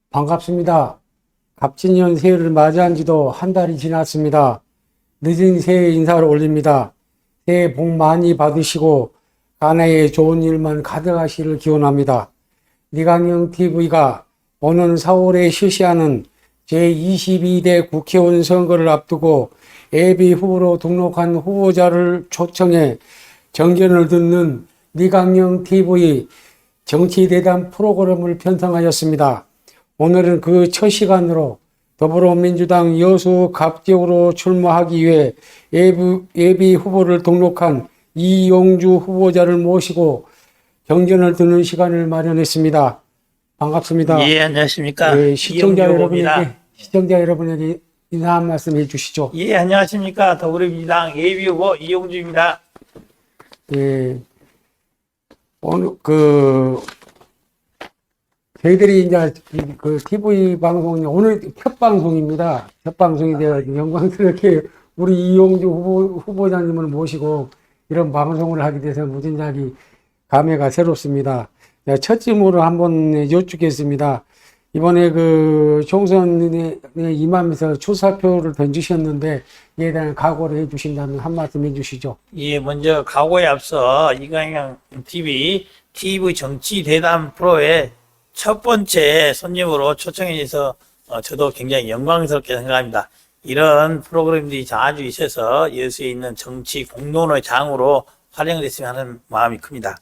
반갑습니다. 갑진년 새해를 맞이한 지도 한 달이 지났습니다. 늦은 새해 인사를 올립니다. 새해 복 많이 받으시고 가나에 좋은 일만 가득하시기를 기원합니다. 리강영 TV가 오는 4월에 실시하는 제22대 국회의원 선거를 앞두고 예비 후보로 등록한 후보자를 초청해 정견을 듣는 리강영 TV 정치대담 프로그램을 편성하였습니다. 오늘은 그 첫 시간으로 더불어민주당 여수 갑지역으로 출마하기 위해 예비 후보를 등록한 이용주 후보자를 모시고 정견을 듣는 시간을 마련했습니다. 반갑습니다. 예, 안녕하십니까. 네, 이용주 후보입니다. 시청자 여러분에게 인사 한 말씀 해주시죠. 예, 안녕하십니까. 더불어민주당 예비후보 이용주입니다. 예, 오늘 저희들이 이제 그 TV 방송이 오늘 첫 방송입니다. 첫 방송이 되어 영광스럽게 우리 이용주 후보자님을 모시고 이런 방송을 하게 돼서 무진장이 감회가 새롭습니다. 첫 질문으로 한번 여쭙겠습니다. 이번에 그 총선에 임하면서 출사표를 던지셨는데 이에 대한 각오를 해주신다면 한 말씀 해주시죠. 예, 먼저 각오에 앞서 이강영 TV 정치 대담 프로의 첫 번째 손님으로 초청해 주셔서 저도 굉장히 영광스럽게 생각합니다. 이런 프로그램들이 자주 있어서 여수에 있는 정치 공론의 장으로 활용됐으면 하는 마음이 큽니다.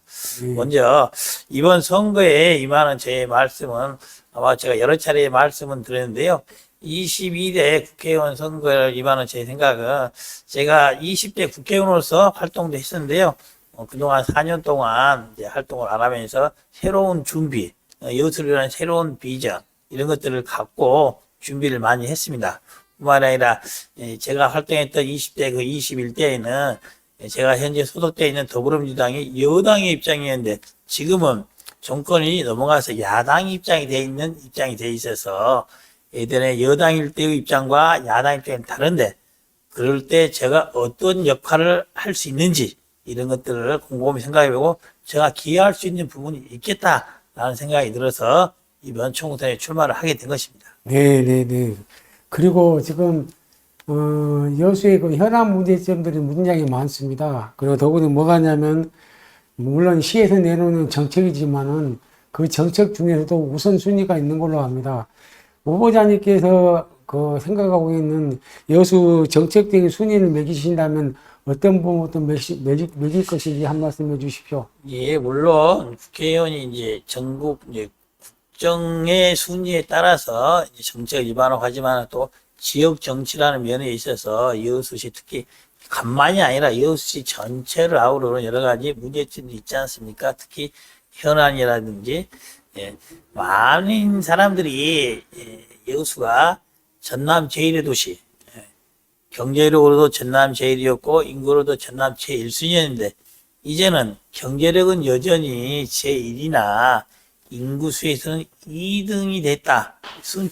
먼저 이번 선거에 임하는 제 말씀은 아마 제가 여러 차례 말씀은 드렸는데요. 22대 국회의원 선거를 임하는 제 생각은 제가 20대 국회의원으로서 활동도 했었는데요. 그동안 4년 동안 이제 활동을 안 하면서 새로운 준비, 여수를 위한 새로운 비전 이런 것들을 갖고 준비를 많이 했습니다. 뿐만 아니라 제가 활동했던 20대 그 21대에는 제가 현재 소속되어 있는 더불어민주당이 여당의 입장이었는데 지금은 정권이 넘어가서 야당 입장이 돼 있어서 예전에 여당일 때의 입장과 야당 입장이 다른데 그럴 때 제가 어떤 역할을 할 수 있는지 이런 것들을 곰곰이 생각해보고 제가 기여할 수 있는 부분이 있겠다라는 생각이 들어서 이번 총선에 출마를 하게 된 것입니다. 네네네. 그리고 지금 여수의 그 현안 문제점들이 굉장히 많습니다. 그리고 더구나 뭐가 냐면 물론 시에서 내놓는 정책이지만은 그 정책 중에서도 우선순위가 있는 걸로 압니다. 후보자님께서 그 생각하고 있는 여수 정책적인 순위를 매기신다면 어떤 부분부터 매길 것인지 한 말씀 해 주십시오. 예, 물론 국회의원이 이제 전국 국정의 순위에 따라서 이제 정책을 위반하지만 또 지역 정치라는 면에 있어서 여수시 특히 간만이 아니라 여수시 전체를 아우르는 여러 가지 문제점이 있지 않습니까? 특히 현안이라든지 많은 사람들이 여수가 전남 제1의 도시, 경제력으로도 전남 제1이었고 인구로도 전남 제1순위였는데 이제는 경제력은 여전히 제1이나 인구수에서는 2등이 됐다.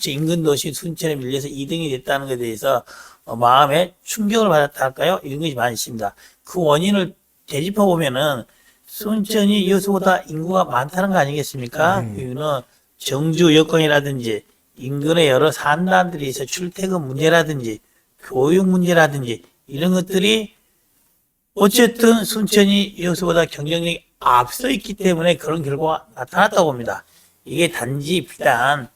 인근 도시 순천에 밀려서 2등이 됐다는 것에 대해서 마음에 충격을 받았다 할까요? 이런 것이 많이 있습니다. 그 원인을 되짚어 보면은 순천이 여수보다 인구가 많다는 거 아니겠습니까? 이유는 정주 여건이라든지 인근의 여러 산단들이 있어 출퇴근 문제라든지 교육 문제라든지 이런 것들이 어쨌든 순천이 여수보다 경쟁력이 앞서 있기 때문에 그런 결과가 나타났다고 봅니다. 이게 단지 비단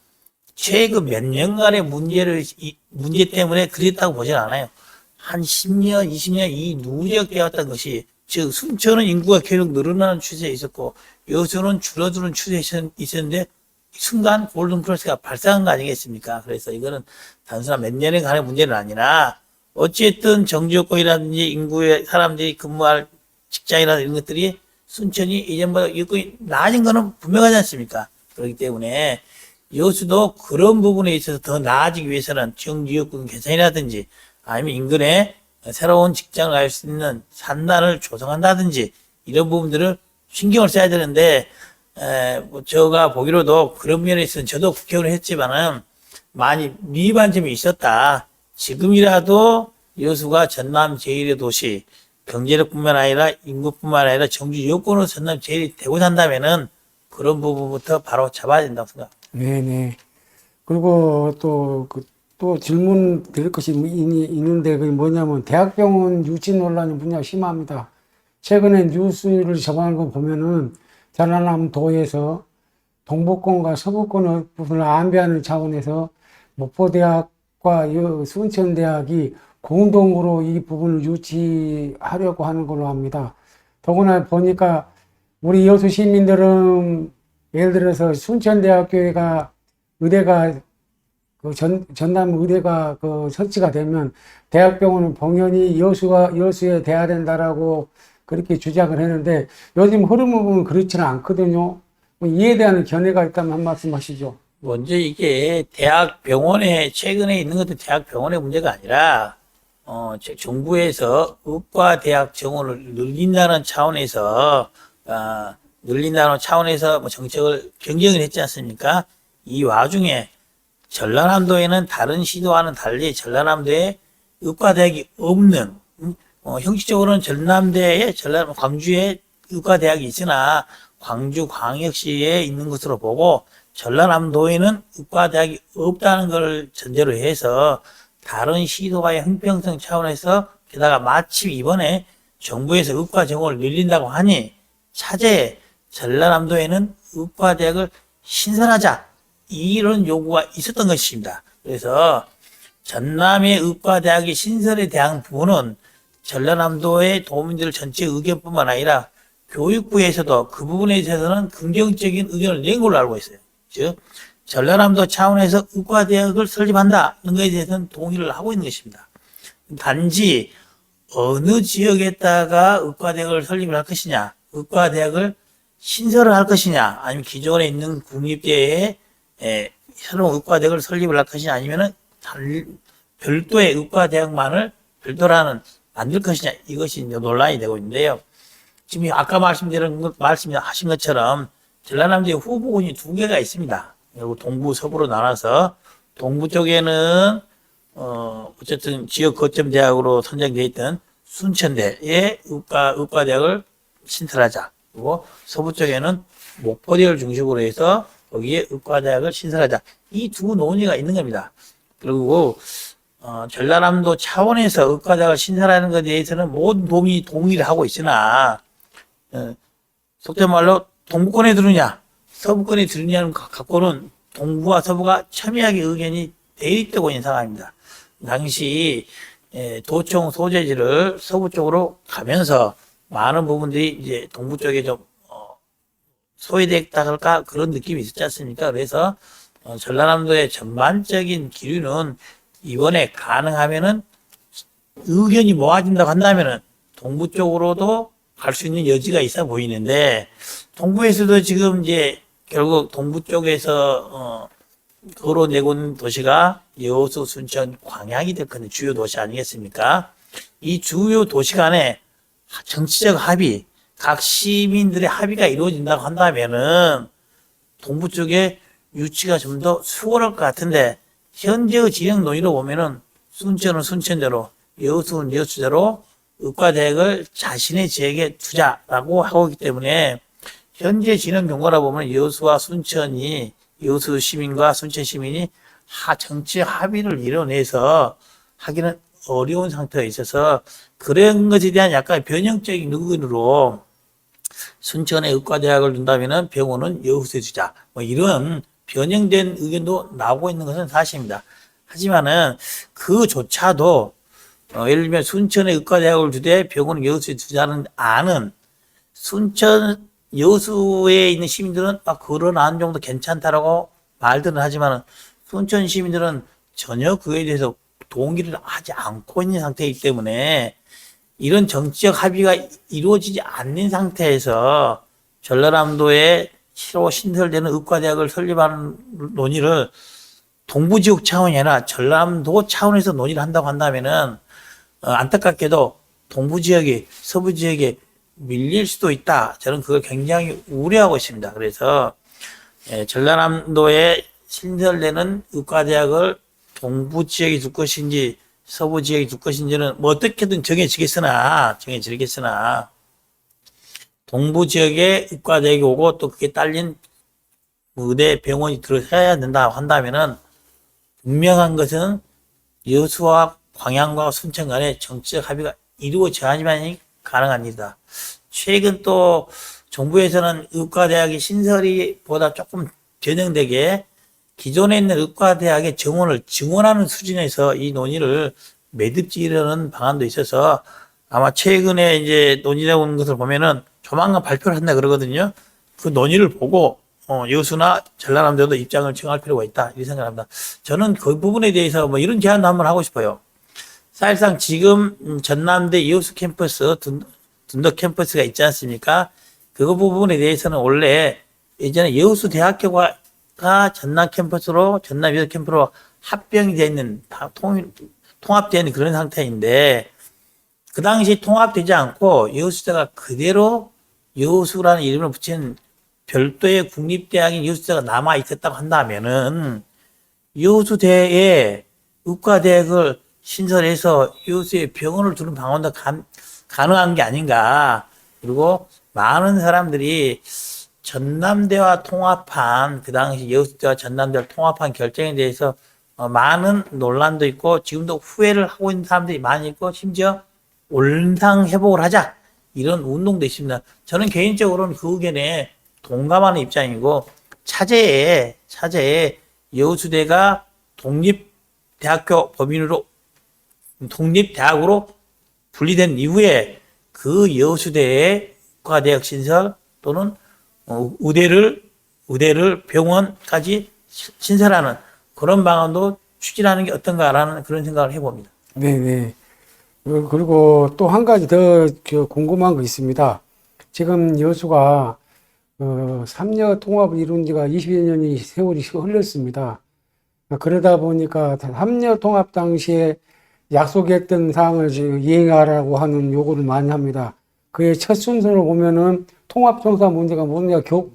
최근 몇 년간의 문제 때문에 그랬다고 보진 않아요. 한 10년, 20년 이 누적되어 왔던 것이, 즉, 순천은 인구가 계속 늘어나는 추세에 있었고, 여수는 줄어드는 추세에 있었는데, 순간 골든크로스가 발생한 거 아니겠습니까? 그래서 이거는 단순한 몇 년에 관한 문제는 아니라, 어쨌든 정지요건이라든지 인구의 사람들이 근무할 직장이라든지 이런 것들이 순천이 이전보다 여건이 나아진 거는 분명하지 않습니까? 그렇기 때문에 여수도 그런 부분에 있어서 더 나아지기 위해서는 정지요건 개선이라든지 아니면 인근에 새로운 직장을 갈 수 있는 산단을 조성한다든지 이런 부분들을 신경을 써야 되는데 제가 보기로도 그런 면에 있어서 저도 국회의원을 했지만은 많이 미흡한 점이 있었다. 지금이라도 여수가 전남 제1의 도시, 경제력뿐만 아니라 인구뿐만 아니라 정주 여건으로 전남 제1이 되고 산다면은 그런 부분부터 바로 잡아야 된다고 생각합니다. 네네. 그리고 또 질문 드릴 것이 있는데 그게 뭐냐면 대학병원 유치 논란이 무척 심합니다. 최근에 뉴스를 접하는 거 보면은 전라남도에서 동북권과 서북권의 부분을 안배하는 차원에서 목포대학과 순천대학이 공동으로 이 부분을 유치하려고 하는 걸로 합니다. 더구나 보니까 우리 여수 시민들은 예를 들어서 순천대학교가 의대가 전남 의대가 설치가 되면 대학병원은 봉연히 여수에 돼야 된다라고 그렇게 주장을 했는데 요즘 흐름을 보면 그렇지는 않거든요. 이에 대한 견해가 있다면 한 말씀 하시죠. 먼저 이게 대학병원에, 최근에 있는 것도 대학병원의 문제가 아니라, 정부에서 의과대학 정원을 늘린다는 차원에서, 뭐 정책을 변경을 했지 않습니까? 이 와중에 전라남도에는 다른 시도와는 달리 전라남도에 의과대학이 없는, 형식적으로는 광주에 의과대학이 있으나 광주광역시에 있는 것으로 보고 전라남도에는 의과대학이 없다는 걸 전제로 해서 다른 시도와의 형평성 차원에서 게다가 마침 이번에 정부에서 의과 정원을 늘린다고 하니 차제에 전라남도에는 의과대학을 신설하자 이런 요구가 있었던 것입니다. 그래서 전남의 의과대학의 신설에 대한 부분은 전라남도의 도민들 전체 의견뿐만 아니라 교육부에서도 그 부분에 대해서는 긍정적인 의견을 낸 걸로 알고 있어요. 즉 전라남도 차원에서 의과대학을 설립한다는 것에 대해서는 동의를 하고 있는 것입니다. 단지 어느 지역에다가 의과대학을 설립을 할 것이냐, 의과대학을 신설을 할 것이냐, 아니면 기존에 있는 국립대에 새로운 의과대학을 설립을 할 것이냐, 아니면은 별도의 의과대학만을 별도라는 만들 것이냐, 이것이 이제 논란이 되고 있는데요. 지금 아까 말씀하신 것처럼 전라남도에 후보군이 2개가 있습니다. 그리고 동부, 서부로 나눠서 동부 쪽에는 어쨌든 지역 거점 대학으로 선정되어 있던 순천대의 의과대학을 신설하자. 그리고 서부 쪽에는 목포대를 중심으로 해서 거기에 의과대학을 신설하자. 이 두 논의가 있는 겁니다. 그리고 전라남도 차원에서 의과대학을 신설하는 것에 대해서는 모든 도민이 동의를 하고 있으나 속된 말로 동부권에 들으냐 서부권에 들으냐는 갖고는 동부와 서부가 첨예하게 의견이 대립되고 있는 상황입니다. 당시 도청 소재지를 서부 쪽으로 가면서 많은 부분들이 이제 동부 쪽에 좀 소외됐다 할까 그런 느낌이 있었지 않습니까? 그래서 전라남도의 전반적인 기류는 이번에 가능하면은 의견이 모아진다고 한다면은 동부 쪽으로도 갈 수 있는 여지가 있어 보이는데 동부에서도 지금 이제 결국 동부 쪽에서 거론되고 있는 도시가 여수, 순천, 광양이 될 건데 주요 도시 아니겠습니까? 이 주요 도시 간에 정치적 합의, 각 시민들의 합의가 이루어진다고 한다면은 동부 쪽에 유치가 좀 더 수월할 것 같은데 현재의 진행 논의로 보면은 순천은 순천대로, 여수는 여수대로 의과대학을 자신의 지역에 두자라고 하고 있기 때문에 현재 진행 경과라 보면 여수와 순천이 여수 시민과 순천 시민이 정치 합의를 이뤄내서 하기는 어려운 상태가 있어서 그런 것에 대한 약간 변형적인 의견으로 순천에 의과대학을 둔다면은 병원은 여수에 두자 뭐 이런 변형된 의견도 나오고 있는 것은 사실입니다. 하지만은 그조차도 예를 들면 순천에 의과대학을 두되 병원은 여수에 두자는 안은 순천 여수에 있는 시민들은 그런 안 정도 괜찮다라고 말들은 하지만은 순천 시민들은 전혀 그에 대해서 동의를 하지 않고 있는 상태이기 때문에 이런 정치적 합의가 이루어지지 않는 상태에서 전라남도에 새로 신설되는 의과대학을 설립하는 논의를 동부지역 차원이 아니라 전라남도 차원에서 논의를 한다고 한다면은 안타깝게도 동부지역이 서부지역에 밀릴 수도 있다. 저는 그걸 굉장히 우려하고 있습니다. 그래서 전라남도에 신설되는 의과대학을 동부지역이 둘 것인지 서부지역이 둘 것인지는 뭐 어떻게든 정해지겠으나 동부지역에 의과대학이 오고 또 그게 딸린 의대 병원이 들어서야 된다 한다면은 분명한 것은 여수와 광양과 순천 간의 정치적 합의가 이루어져야지만 가능한 일이다. 최근 또 정부에서는 의과대학의 신설이 보다 조금 변형되게 기존에 있는 의과대학의 정원을 증원하는 수준에서 이 논의를 매듭지으려는 방안도 있어서 아마 최근에 이제 논의되고 있는 것을 보면은 조만간 발표를 한다 그러거든요. 그 논의를 보고 여수나 전라남도도 입장을 정할 필요가 있다 이렇게 생각합니다. 저는 그 부분에 대해서 뭐 이런 제안도 한번 하고 싶어요. 사실상 지금 전남대 여수 캠퍼스 둔덕 캠퍼스가 있지 않습니까? 그 부분에 대해서는 원래 예전에 여수 대학교가 전남 캠퍼스로 전남 여수 캠퍼스로 합병이 되어 있는 통합되어 있는 그런 상태인데 그 당시 통합되지 않고 여수대가 그대로 여수라는 이름을 붙인 별도의 국립대학인 여수대가 남아 있었다고 한다면은 여수대에 의과대학을 신설해서 여수에 병원을 두는 방안도 가능한 게 아닌가. 그리고 많은 사람들이 전남대와 통합한 그 당시 여수대와 전남대를 통합한 결정에 대해서 많은 논란도 있고 지금도 후회를 하고 있는 사람들이 많이 있고 심지어 원상 회복을 하자 이런 운동도 있습니다. 저는 개인적으로는 그 의견에 동감하는 입장이고 차제에 여수대가 독립대학교 법인으로 독립대학으로 분리된 이후에 그 여수대의 과대학 신설 또는 의대를 병원까지 신설하는 그런 방안도 추진하는 게 어떤가라는 그런 생각을 해봅니다. 네네. 그리고 또 한 가지 더 궁금한 거 있습니다. 지금 여수가 3년 통합을 이룬 지가 20여 년이 세월이 흘렀습니다. 그러다 보니까 3년 통합 당시에 약속했던 사항을 지금 이행하라고 하는 요구를 많이 합니다. 그의 첫 순서로 보면은 통합청사 문제가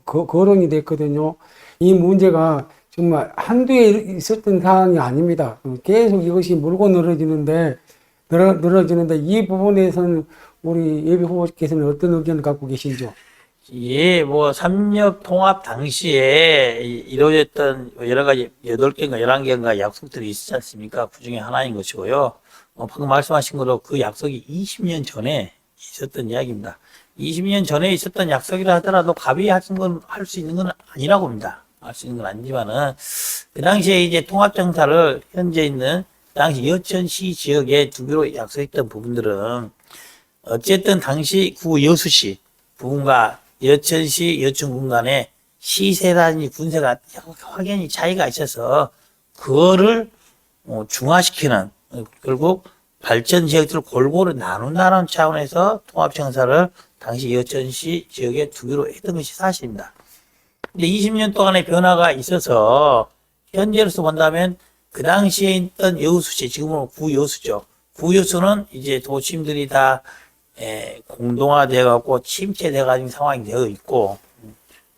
거론이 됐거든요. 이 문제가 정말 한두에 있었던 사항이 아닙니다. 계속 이것이 물고 늘어지는데 이 부분에서는 우리 예비 후보께서는 어떤 의견을 갖고 계신지요? 예, 뭐, 삼력 통합 당시에 이루어졌던 여러 가지 8개인가 11개인가 약속들이 있지 않습니까? 그 중에 하나인 것이고요. 방금 말씀하신 것도 그 약속이 20년 전에 있었던 이야기입니다. 20년 전에 있었던 약속이라 하더라도 합의할 수 있는 건 아니라고 봅니다. 할 수 있는 건 아니지만은, 그 당시에 이제 통합정사를 현재 있는, 그 당시 여천시 지역에 두기로 약속했던 부분들은, 어쨌든 당시 구 여수시 부분과 여천시 여천군 간에 시세라든지 군세가 확연히 차이가 있어서 그거를 중화시키는 결국 발전 지역들을 골고루 나눈다는 차원에서 통합청사를 당시 여천시 지역에 두기로 했던 것이 사실입니다. 근데 20년 동안의 변화가 있어서 현재로서 본다면 그 당시에 있던 여수시, 지금은 구여수죠. 구여수는 이제 도심들이 다 공동화되어 갖고 침체되어 가는 상황이 되어 있고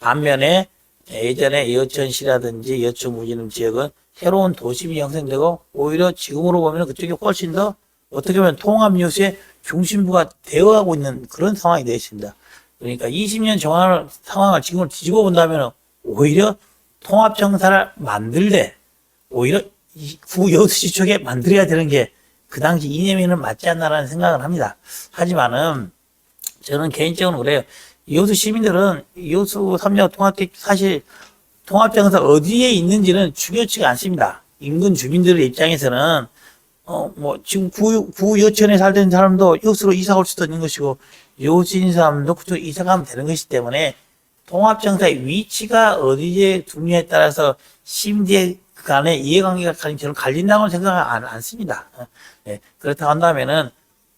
반면에 예전에 여천시라든지 여천구지름 지역은 새로운 도심이 형성되고 오히려 지금으로 보면 그쪽이 훨씬 더 어떻게 보면 통합여수의 중심부가 되어가고 있는 그런 상황이 되어 있습니다. 그러니까 20년 상황을 지금으로 뒤집어 본다면 오히려 통합청사를 만들되 오히려 구여수시 쪽에 만들어야 되는 게 그 당시 이념에는 맞지 않나라는 생각을 합니다. 하지만은 저는 개인적으로 그래요. 여수 시민들은 여수 3년 사실 통합정사 어디에 있는지는 중요치가 않습니다. 인근 주민들의 입장에서는 지금 구여천에 살던 사람도 여수로 이사 올 수도 있는 것이고 여수인 사람도 그쪽 이사 가면 되는 것이기 때문에 통합정사의 위치가 어디에 두느냐에 따라서 시민들 간의 이해관계가 저는 갈린다고 생각을 않습니다. 네, 그렇다고 한다면은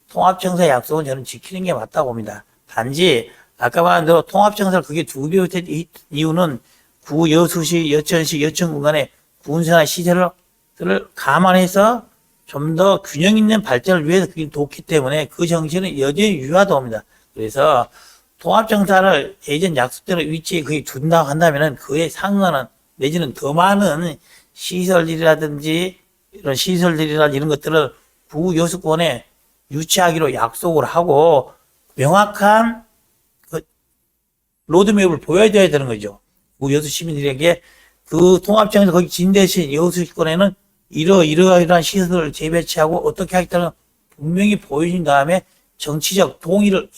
통합청사 약속은 저는 지키는 게 맞다고 봅니다. 단지 아까 말한 대로 통합청사를 그게 두기로 된 이유는 구 여수시, 여천시, 여천군 간의 군사나 시설을 감안해서 좀 더 균형 있는 발전을 위해서 그게 좋기 때문에 그 정신은 여전히 유효하다고 봅니다. 그래서 통합청사를 예전 약속대로 위치에 그게 둔다고 한다면은 그에 상응하는 내지는 더 많은 시설들이라든지 이런 것들을 구여수권에 유치하기로 약속을 하고 명확한 그 로드맵을 보여줘야 되는 거죠. 구여수 시민들에게 그 통합청에서 거기 진대시 여수권에는 이러이러한 시설을 재배치하고 어떻게 하겠다는 분명히 보여준 다음에 정치적 동의를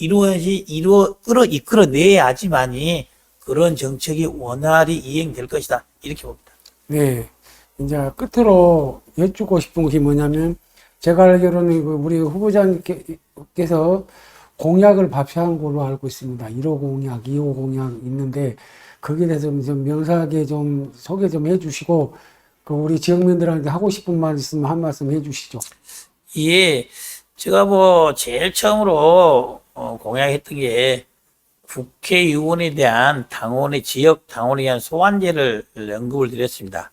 이끌어내야지만이 그런 정책이 원활히 이행될 것이다. 이렇게 봅니다. 네. 이제 끝으로 여쭙고 싶은 것이 뭐냐면, 제가 알기로는 우리 후보자님께서 공약을 발표한 걸로 알고 있습니다. 1호 공약, 2호 공약 있는데, 거기에 대해서 좀 명확하게 좀 소개 좀 해주시고, 우리 지역민들한테 하고 싶은 말 있으면 한 말씀 해주시죠. 예, 제가 뭐 제일 처음으로 공약했던 게 국회의원에 대한 당원의 지역 당원에 대한 소환제를 언급을 드렸습니다.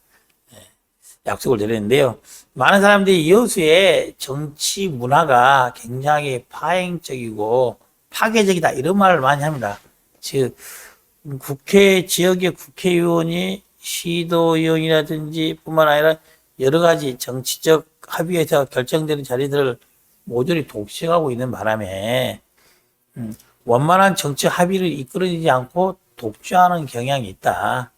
약속을 드렸는데요. 많은 사람들이 여수의 정치 문화가 굉장히 파행적이고 파괴적이다 이런 말을 많이 합니다. 즉 지역의 국회의원이 시도의원이라든지 뿐만 아니라 여러 가지 정치적 합의에서 결정되는 자리들을 모조리 독식하고 있는 바람에 원만한 정치 합의를 이끌어내지 않고 독주하는 경향이 있다.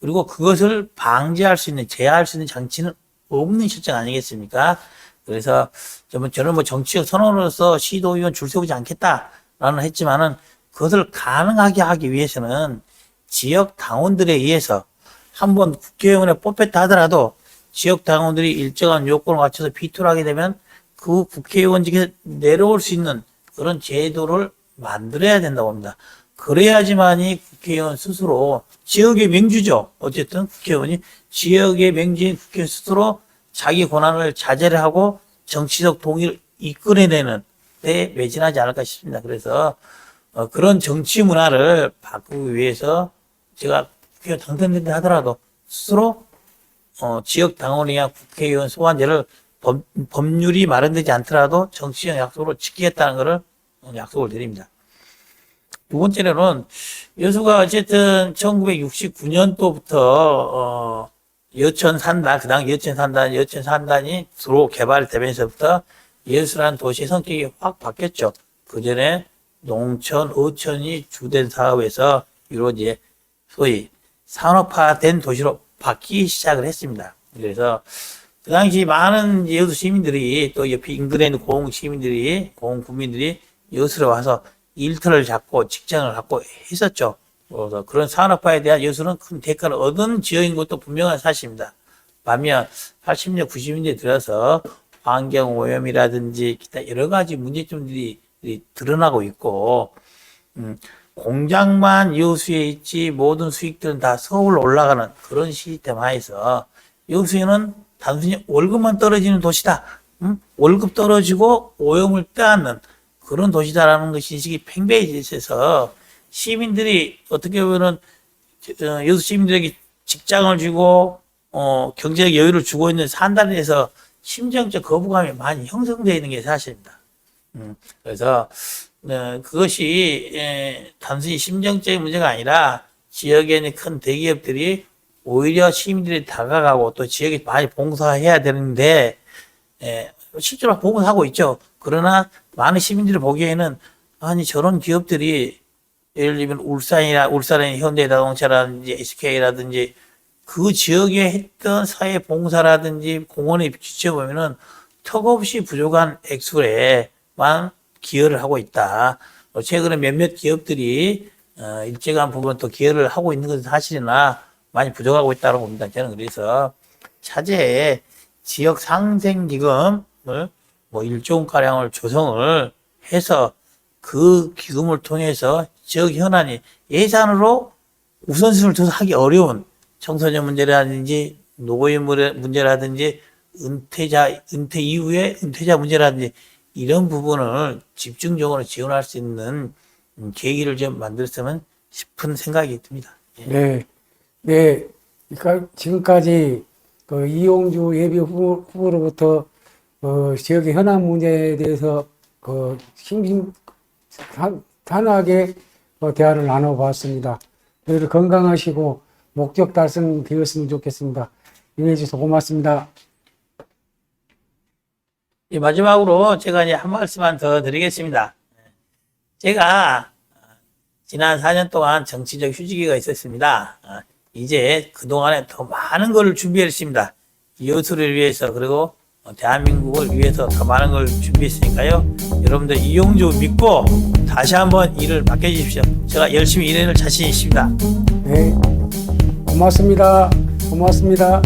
그리고 그것을 방지할 수 있는, 제어할 수 있는 장치는 없는 실정 아니겠습니까? 그래서 저는 뭐 정치적 선언으로서 시도의원 줄 세우지 않겠다라는 했지만은 그것을 가능하게 하기 위해서는 지역 당원들에 의해서 한번 국회의원에 뽑혔다 하더라도 지역 당원들이 일정한 요건을 갖춰서 비토를 하게 되면 그 국회의원직에 내려올 수 있는 그런 제도를 만들어야 된다고 합니다. 그래야지만이 국회의원 스스로 지역의 명주죠. 어쨌든 국회의원이 지역의 명주인 국회의원 스스로 자기 권한을 자제를 하고 정치적 동의를 이끌어내는 데 매진하지 않을까 싶습니다. 그래서 그런 정치 문화를 바꾸기 위해서 제가 국회의원 당선된다 하더라도 스스로 지역 당원이야 국회의원 소환제를 법률이 마련되지 않더라도 정치적 약속으로 지키겠다는 것을 약속을 드립니다. 두 번째로는 여수가 어쨌든 1969년도부터 여천 산단, 그 당시 여천 산단이 주로 개발되면서부터 여수라는 도시의 성격이 확 바뀌었죠. 그 전에 농촌, 어촌이 주된 사업에서 이루어지 소위 산업화된 도시로 바뀌기 시작을 했습니다. 그래서 그 당시 많은 여수 시민들이 또 옆에 인근에 있는 고흥 시민들이, 고흥 구민들이 여수로 와서 일터를 잡고 직장을 갖고 했었죠. 그래서 그런 산업화에 대한 여수는 큰 대가를 얻은 지역인 것도 분명한 사실입니다. 반면 80년, 90년대 들어서 환경 오염이라든지 기타 여러 가지 문제점들이 드러나고 있고, 공장만 여수에 있지 모든 수익들은 다 서울로 올라가는 그런 시스템 하에서 여수에는 단순히 월급만 떨어지는 도시다. 월급 떨어지고 오염을 빼앗는 그런 도시다라는 것이 인식이 팽배해져 있어서 시민들이 어떻게 보면은 여수 시민들에게 직장을 주고 경제적 여유를 주고 있는 산단에 대해서 심정적 거부감이 많이 형성되어 있는 게 사실입니다. 그래서 그것이 단순히 심정적인 문제가 아니라 지역에 있는 큰 대기업들이 오히려 시민들이 다가가고 또 지역에 많이 봉사해야 되는데 실제로 봉사하고 있죠. 그러나 많은 시민들이 보기에는 아니 저런 기업들이 예를 들면 울산의 현대자동차라든지 SK라든지 그 지역에 했던 사회 봉사라든지 공헌에 비춰보면은 턱없이 부족한 액수에만 기여를 하고 있다. 최근에 몇몇 기업들이 일정한 부분 또 기여를 하고 있는 것은 사실이나 많이 부족하고 있다고 봅니다. 저는 그래서 차제에 지역 상생기금을 뭐 1조 원가량을 조성을 해서 그 기금을 통해서 지역 현안이 예산으로 우선순위를 둬서 하기 어려운 청소년 문제라든지 노인 문제라든지 은퇴 이후에 은퇴자 문제라든지 이런 부분을 집중적으로 지원할 수 있는 계기를 좀 만들었으면 싶은 생각이 듭니다. 네. 네. 그러니까 지금까지 이용주 예비 후보로부터 지역의 현안 문제에 대해서 단호하게 대화를 나눠봤습니다. 늘 건강하시고 목적 달성되었으면 좋겠습니다. 임해주셔서 고맙습니다. 마지막으로 제가 이제 한 말씀만 더 드리겠습니다. 제가 지난 4년 동안 정치적 휴지기가 있었습니다. 이제 그동안에 더 많은 걸 준비했습니다. 여수를 위해서 그리고 대한민국을 위해서 더 많은 걸 준비했으니까요. 여러분들 이용주 믿고 다시 한번 일을 맡겨주십시오. 제가 열심히 일해낼 자신이 있습니다. 네. 고맙습니다. 고맙습니다.